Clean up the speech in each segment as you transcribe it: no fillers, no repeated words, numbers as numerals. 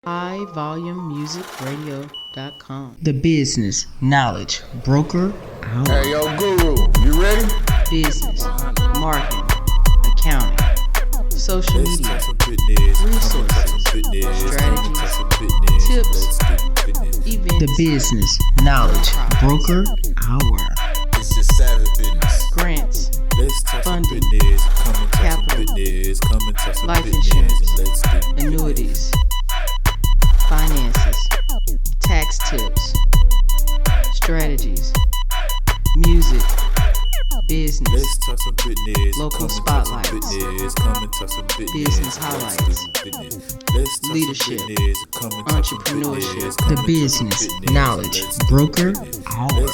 highvolumemusicradio.com. The Business Knowledge Broker Hour. Hey, yo, Guru, you ready? Business, marketing, accounting, social media, resources, strategies, tips, events. The Business Knowledge Broker Hour. It's just savage business. Grants, funding, capital, life insurance, annuities, finances, tax tips, strategies, music, business, local spotlights, business highlights, leadership, entrepreneurship. The Business Knowledge Broker Hour.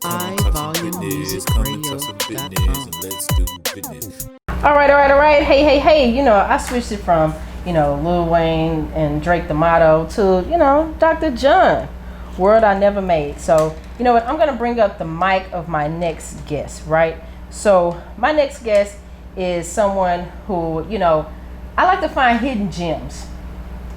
highvolumemusicradio.com. All right. Hey. I switched it from, Lil Wayne and Drake the Motto to, Dr. John, World I Never Made. So, you know what? I'm going to bring up the mic of my next guest, right? So, my next guest is someone who, I like to find hidden gems.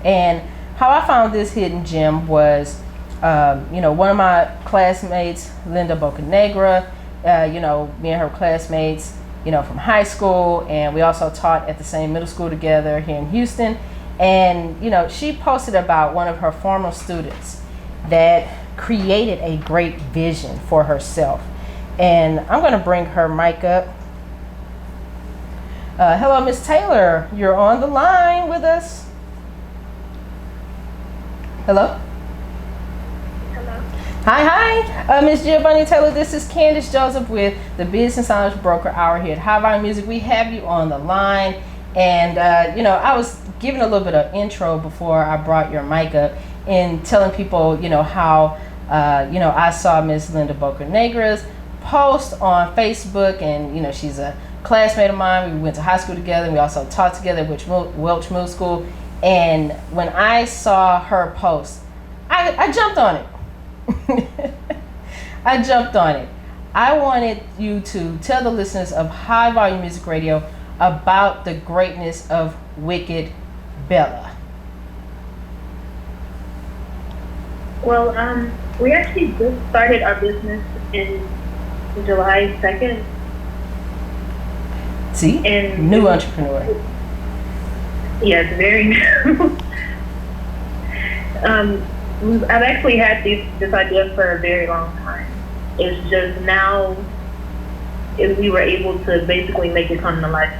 And how I found this hidden gem was, one of my classmates, Linda Bocanegra, me and her classmates, from high school, and we also taught at the same middle school together here in Houston. And, she posted about one of her former students that created a great vision for herself. And I'm going to bring her mic up. Hello, Miss Taylor. You're on the line with us. Hello? Hello. Hi. Miss Giovanna Taylor, this is Candace Joseph with the Business Knowledge Broker Hour here at High Volume Music. We have you on the line. And, I was giving a little bit of intro before I brought your mic up and telling people, how, I saw Miss Linda Bocanegra's post on Facebook. And, she's a classmate of mine. We went to high school together. And we also taught together at Welch Middle School. And when I saw her post, I jumped on it. I wanted you to tell the listeners of High Volume Music Radio about the greatness of Wicked Belle. Well, we actually just started our business in July 2nd. See? And new entrepreneur. Yes, very new. I've actually had this idea for a very long time. It's just now if we were able to basically make it come to life.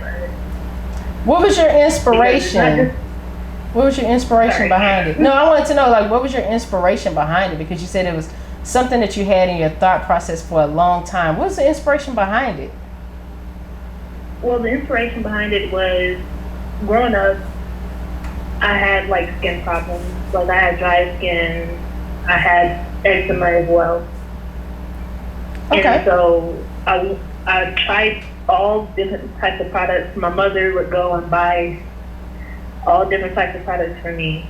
What was your inspiration? What was your inspiration behind it? No, I wanted to know, what was your inspiration behind it? Because you said it was something that you had in your thought process for a long time. What was the inspiration behind it? Well, the inspiration behind it was growing up, I had skin problems. I had dry skin. I had eczema as well. Okay. And so I tried all different types of products. My mother would go and buy all different types of products for me.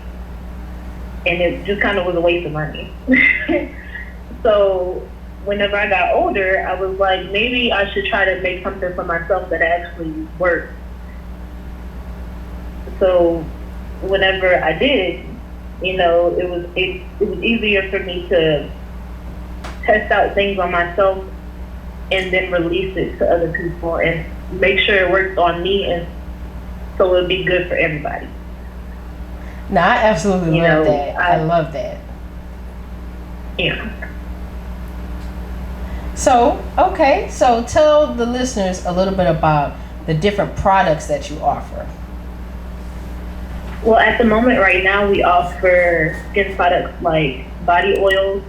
And it just kind of was a waste of money. So whenever I got older, I was like, maybe I should try to make something for myself that actually worked. So whenever I did, it was easier for me to test out things on myself and then release it to other people and make sure it worked on me, and so it would be good for everybody. No, I absolutely love that. I love that. Yeah. So tell the listeners a little bit about the different products that you offer. Well, at the moment right now, we offer skin products like body oils.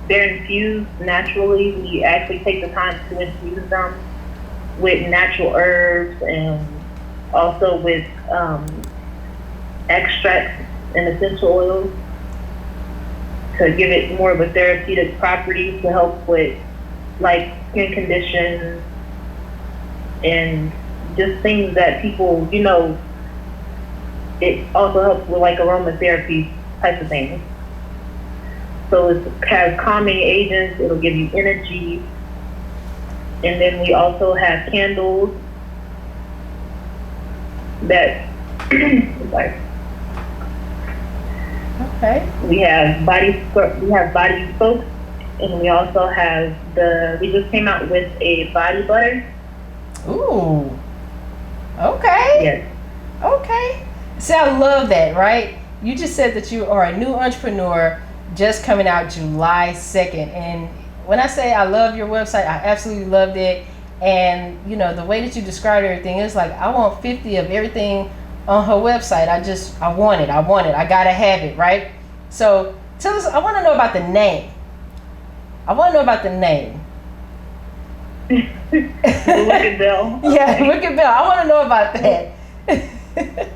They're infused naturally. We actually take the time to infuse them with natural herbs and also with extracts and essential oils to give it more of a therapeutic property to help with skin conditions and just things that people, it also helps with aromatherapy type of things. So it has calming agents, it'll give you energy. And then we also have candles that Okay. We have body soap, and we also have we just came out with a body butter. Ooh. Okay. Yes. Okay. See, I love that, right? You just said that you are a new entrepreneur just coming out July 2nd. And when I say I love your website, I absolutely loved it. And, you know, the way that you described everything is like, I want 50 of everything on her website. I want it. I gotta have it, right? So tell us, I want to know about the name. Wicked Belle. Yeah, Wicked Belle. I want to know about that.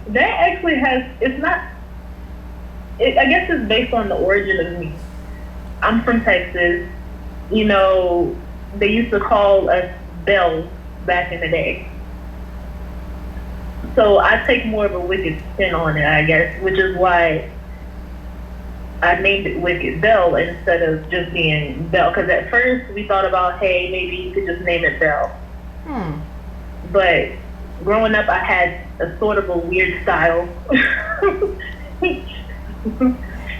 That actually I guess it's based on the origin of me. I'm from Texas. You know, they used to call us Bells back in the day. So I take more of a wicked spin on it, I guess, which is why I named it Wicked Belle instead of just being Belle. Because at first we thought about, hey, maybe you could just name it Belle. But growing up, I had a sort of a weird style.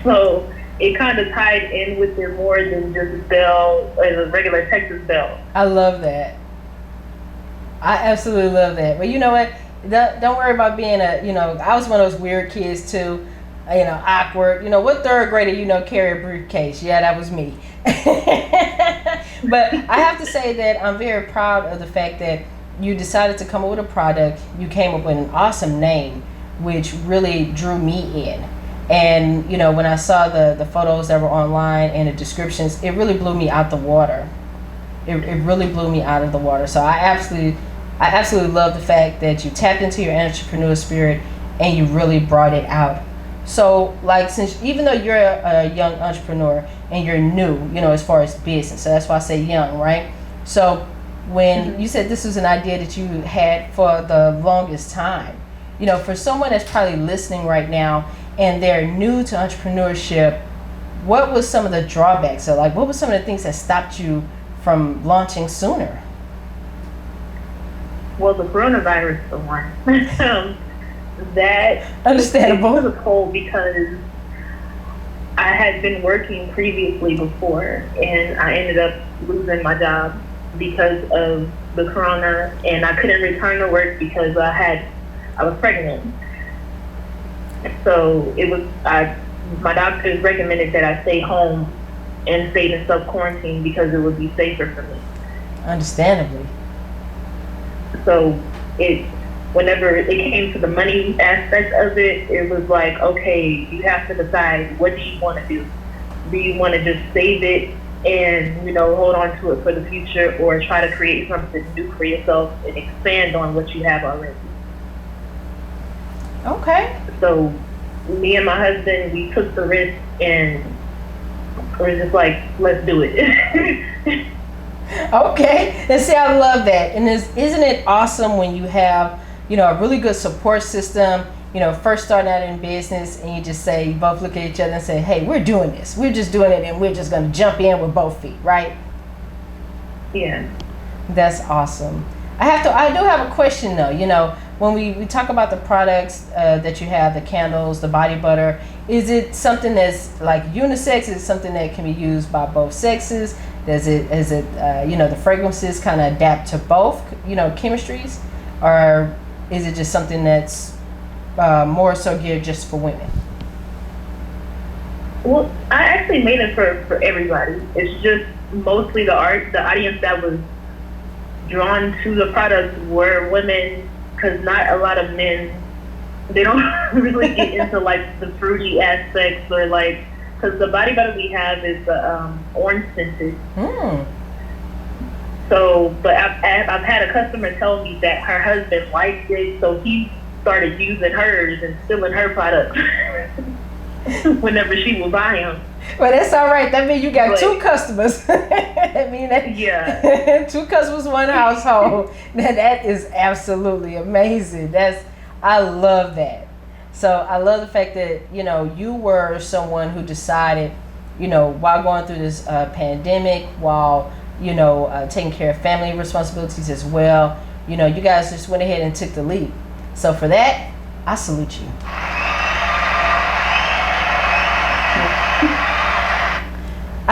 So it kind of tied in with it more than just Belle as a regular Texas Belle. I love that. I absolutely love that. But you know what? Don't worry about being I was one of those weird kids too. Awkward. What third grader, carry a briefcase? Yeah, that was me. But I have to say that I'm very proud of the fact that you decided to come up with a product. You came up with an awesome name, which really drew me in. And, when I saw the photos that were online and the descriptions, it really blew me out the water. It really blew me out of the water. So I absolutely love the fact that you tapped into your entrepreneur spirit and you really brought it out. So, since even though you're a young entrepreneur and you're new, as far as business, so that's why I say young, right? So, when you said this was an idea that you had for the longest time, for someone that's probably listening right now and they're new to entrepreneurship, what was some of the drawbacks? So, what were some of the things that stopped you from launching sooner? Well, the coronavirus, for one. That understandable. It was cold because I had been working previously before, and I ended up losing my job because of the corona, and I couldn't return to work because I was pregnant. So my doctors recommended that I stay home and stay in self-quarantine because it would be safer for me. Understandably. So whenever it came to the money aspect of it, it was like, okay, you have to decide, what do you want to do? Do you want to just save it and, hold on to it for the future, or try to create something new for yourself and expand on what you have already? Okay. So me and my husband, we took the risk and we're just like, let's do it. Okay. And see, I love that. And isn't it awesome when you have a really good support system, first starting out in business, and you just say, you both look at each other and say, hey, we're doing this. We're just doing it, and we're just going to jump in with both feet, right? Yeah. That's awesome. I do have a question though. When we talk about the products that you have, the candles, the body butter, is it something that's like unisex? Is it something that can be used by both sexes? Is it the fragrances kind of adapt to both, chemistries? Or is it just something that's more so geared just for women? Well, I actually made it for everybody. It's just mostly the audience that was drawn to the products were women, because not a lot of men, they don't really get into the fruity aspects, or because the body butter we have is the orange scented. So, but I've had a customer tell me that her husband liked it, so he started using hers and stealing her products whenever she will buy them. Well, that's all right. That means you got two customers. Yeah. Two customers, one household. Now, that is absolutely amazing. I love that. So I love the fact that, you were someone who decided, while going through this pandemic, while, taking care of family responsibilities as well, you guys just went ahead and took the leap. So for that, I salute you.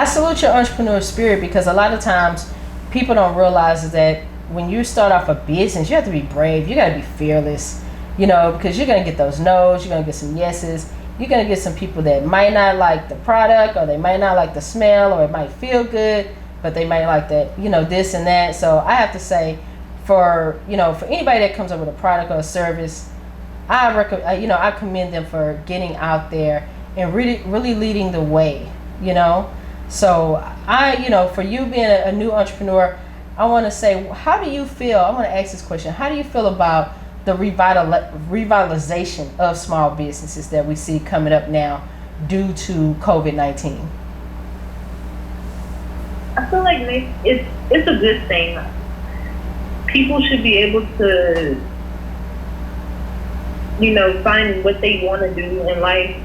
I salute your entrepreneur spirit, because a lot of times people don't realize is that when you start off a business, you have to be brave. You got to be fearless, because you're going to get those no's, you're going to get some yeses. You're going to get some people that might not like the product, or they might not like the smell, or it might feel good, but they might like that, this and that. So I have to say, for anybody that comes up with a product or a service, I commend them for getting out there and really leading the way, So for you being a new entrepreneur, I want to say, how do you feel? I want to ask this question. How do you feel about the revitalization of small businesses that we see coming up now due to COVID-19? I feel like it's a good thing. People should be able to, find what they want to do in life.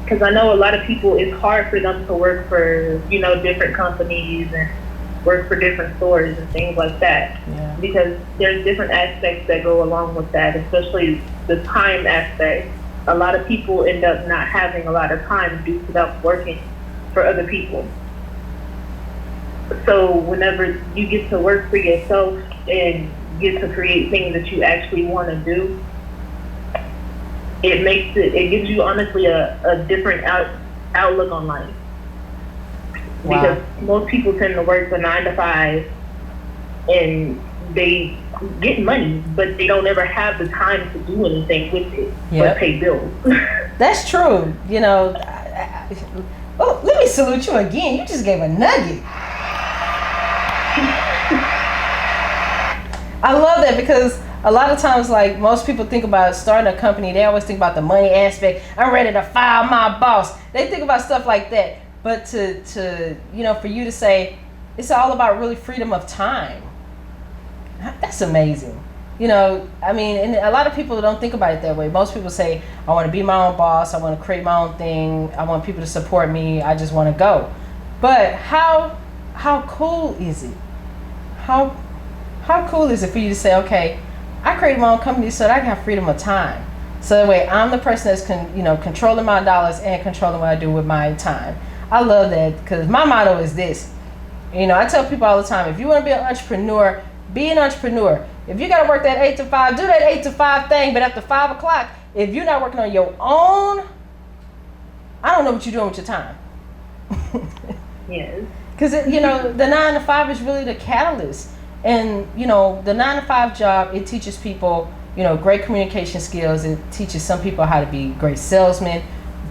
Because I know a lot of people, it's hard for them to work for, different companies and work for different stores and things like that. Yeah. Because there's different aspects that go along with that, especially the time aspect. A lot of people end up not having a lot of time due to them working for other people. So whenever you get to work for yourself and get to create things that you actually want to do, it gives you honestly a different outlook on life. Wow. Because most people tend to work for 9 to 5 and they get money, but they don't ever have the time to do anything with it but pay bills. That's true. Let me salute you again. You just gave a nugget. I love that, because a lot of times, like, most people think about starting a company, they always think about the money aspect. I'm ready to fire my boss. They think about stuff like that. But to for you to say it's all about really freedom of time, that's amazing. And a lot of people don't think about it that way. Most people say, I want to be my own boss, I want to create my own thing, I want people to support me, I just want to go. But how cool is it? How cool is it for you to say, okay, I created my own company so that I can have freedom of time. So that way I'm the person that's controlling my dollars and controlling what I do with my time. I love that, because my motto is this. I tell people all the time, if you want to be an entrepreneur, be an entrepreneur. If you got to work that 8 to 5, do that 8 to 5 thing. But after 5 o'clock, if you're not working on your own, I don't know what you're doing with your time. Yes. Because, the 9 to 5 is really the catalyst. And, the 9 to 5 job, it teaches people, great communication skills. It teaches some people how to be great salesmen.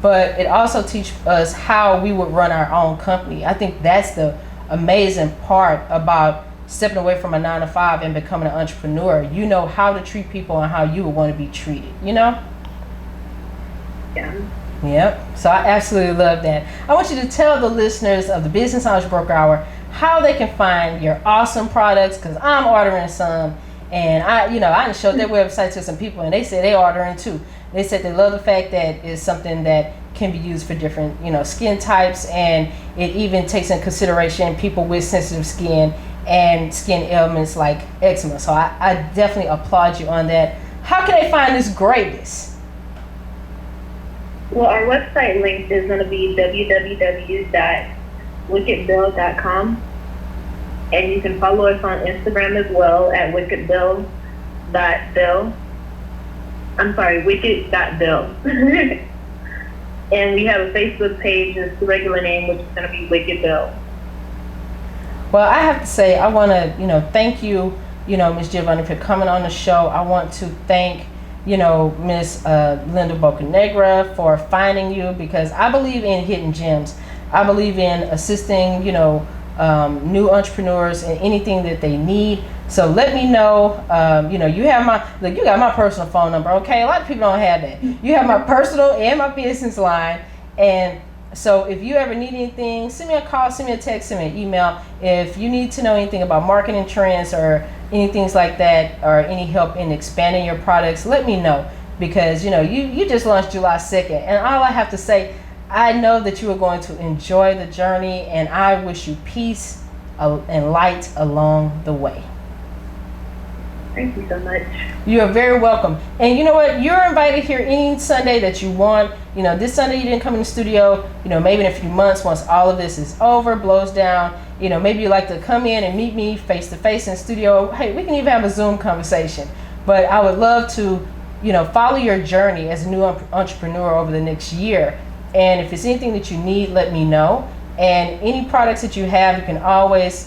But it also teaches us how we would run our own company. I think that's the amazing part about stepping away from a 9 to 5 and becoming an entrepreneur. You know how to treat people and how you would want to be treated, Yeah. Yep. So I absolutely love that. I want you to tell the listeners of the Business Knowledge Broker Hour how they can find your awesome products, because I'm ordering some, and I showed their website to some people, and they said they ordering too. They said they love the fact that it's something that can be used for different, skin types, and it even takes in consideration people with sensitive skin and skin ailments like eczema. So I definitely applaud you on that. How can they find this greatness? Well, our website link is going to be www.wickedbelle.com, and you can follow us on Instagram as well at wicked.belle. I'm sorry, wicked.belle. And we have a Facebook page, it's the regular name, which is going to be Wicked Belle. Well, I have to say, I want to, thank you, Ms. Giovanna, for coming on the show. I want to thank, Ms. Linda Bocanegra for finding you, because I believe in hidden gems. I believe in assisting, new entrepreneurs in anything that they need. So let me know, you got my personal phone number, okay? A lot of people don't have that. You have my personal and my business line. And so if you ever need anything, send me a call, send me a text, send me an email. If you need to know anything about marketing trends or anything like that, or any help in expanding your products, let me know. Because, you just launched July 2nd. And all I have to say, I know that you are going to enjoy the journey, and I wish you peace and light along the way. Thank you so much. You are very welcome. And you know what? You're invited here any Sunday that you want. You know, this Sunday you didn't come in the studio. You know, maybe in a few months, once all of this is over, blows down, you know, maybe you'd like to come in and meet me face to face in the studio. Hey, we can even have a Zoom conversation. But I would love to, you know, follow your journey as a new entrepreneur over the next year. And if it's anything that you need, let me know. And any products that you have, you can always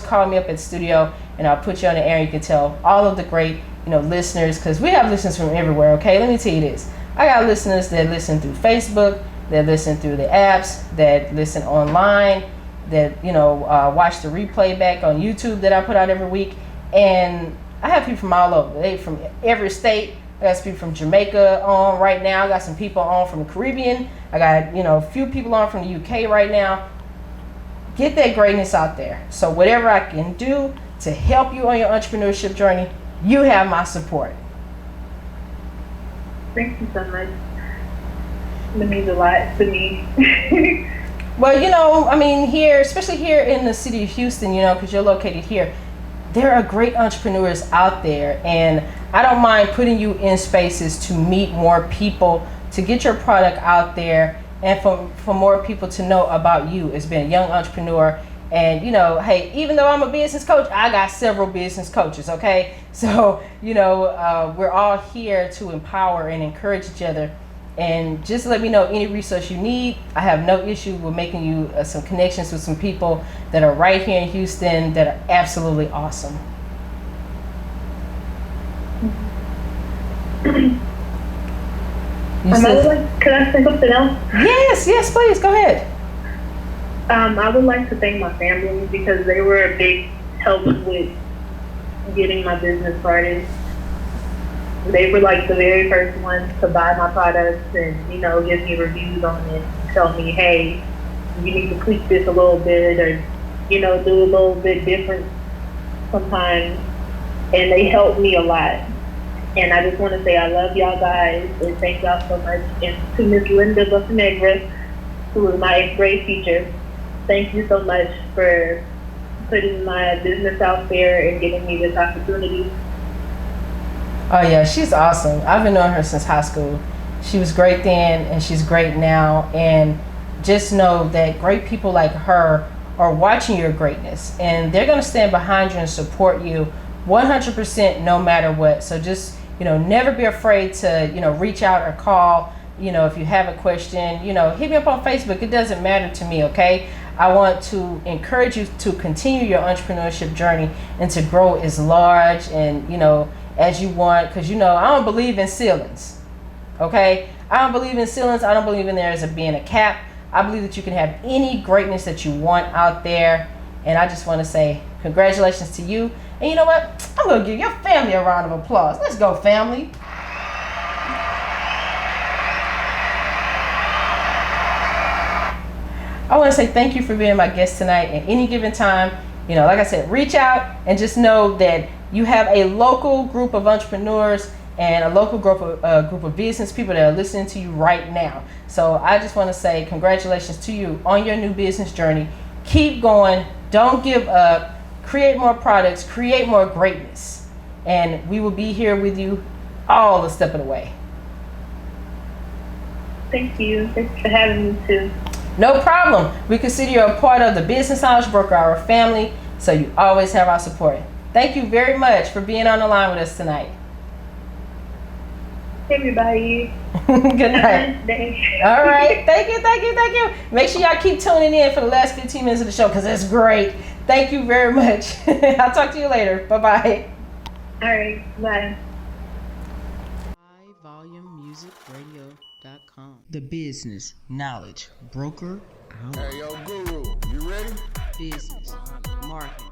call me up at the studio and I'll put you on the air and you can tell all of the great, you know, listeners, because we have listeners from everywhere, okay? Let me tell you this. I got listeners that listen through Facebook, that listen through the apps, that listen online, that, you know, watch the replay back on YouTube that I put out every week. And I have people from all over. They from every state. I got some people from Jamaica on right now. I got some people on from the Caribbean. I got, you know, a few people on from the UK right now. Get that greatness out there. So whatever I can do to help you on your entrepreneurship journey, you have my support. Thank you so much. It means a lot to me. Well, you know, I mean, here, especially here in the city of Houston, you know, because you're located here, there are great entrepreneurs out there, and I don't mind putting you in spaces to meet more people, to get your product out there, and for more people to know about you as being a young entrepreneur. And, you know, hey, even though I'm a business coach, I got several business coaches, okay? So, you know, we're all here to empower and encourage each other. And just let me know any resource you need. I have no issue with making you some connections with some people that are right here in Houston that are absolutely awesome. Could I say something else? Yes, please, go ahead. I would like to thank my family because they were a big help with getting my business started. They were like the very first ones to buy my products and, you know, give me reviews on it, tell me, hey, you need to tweak this a little bit or, you know, do a little bit different sometimes. And they helped me a lot. And I just want to say I love y'all guys and thank y'all so much. And to Miss Linda Bucanegra, who was my 8th grade teacher, thank you so much for putting my business out there and giving me this opportunity. Oh yeah, she's awesome. I've been knowing her since high school. She was great then and she's great now. And just know that great people like her are watching your greatness and they're going to stand behind you and support you 100% no matter what. So just, you know, never be afraid to, you know, reach out or call. You know, if you have a question, you know, hit me up on Facebook. It doesn't matter to me, okay? I want to encourage you to continue your entrepreneurship journey and to grow as large and, you know, as you want. Because, you know, I don't believe in ceilings, okay? I don't believe in ceilings. I don't believe in there as being a cap. I believe that you can have any greatness that you want out there. And I just want to say congratulations to you. And you know what? I'm going to give your family a round of applause. Let's go, family. I want to say thank you for being my guest tonight. At any given time, you know, like I said, reach out and just know that you have a local group of entrepreneurs and a local group of business people that are listening to you right now. So I just want to say congratulations to you on your new business journey. Keep going. Don't give up. Create more products. Create more greatness. And we will be here with you all the step of the way. Thank you. Thanks for having me too. No problem. We consider you a part of the Business Knowledge Broker Hour family, so you always have our support. Thank you very much for being on the line with us tonight. Everybody. Good night. All right. Thank you. Make sure y'all keep tuning in for the last 15 minutes of the show because it's great. Thank you very much. I'll talk to you later. Bye-bye. All right. Bye. HighVolumeMusicRadio.com. The Business Knowledge Broker Hour. Hey, yo, Guru, you ready? Business, marketing,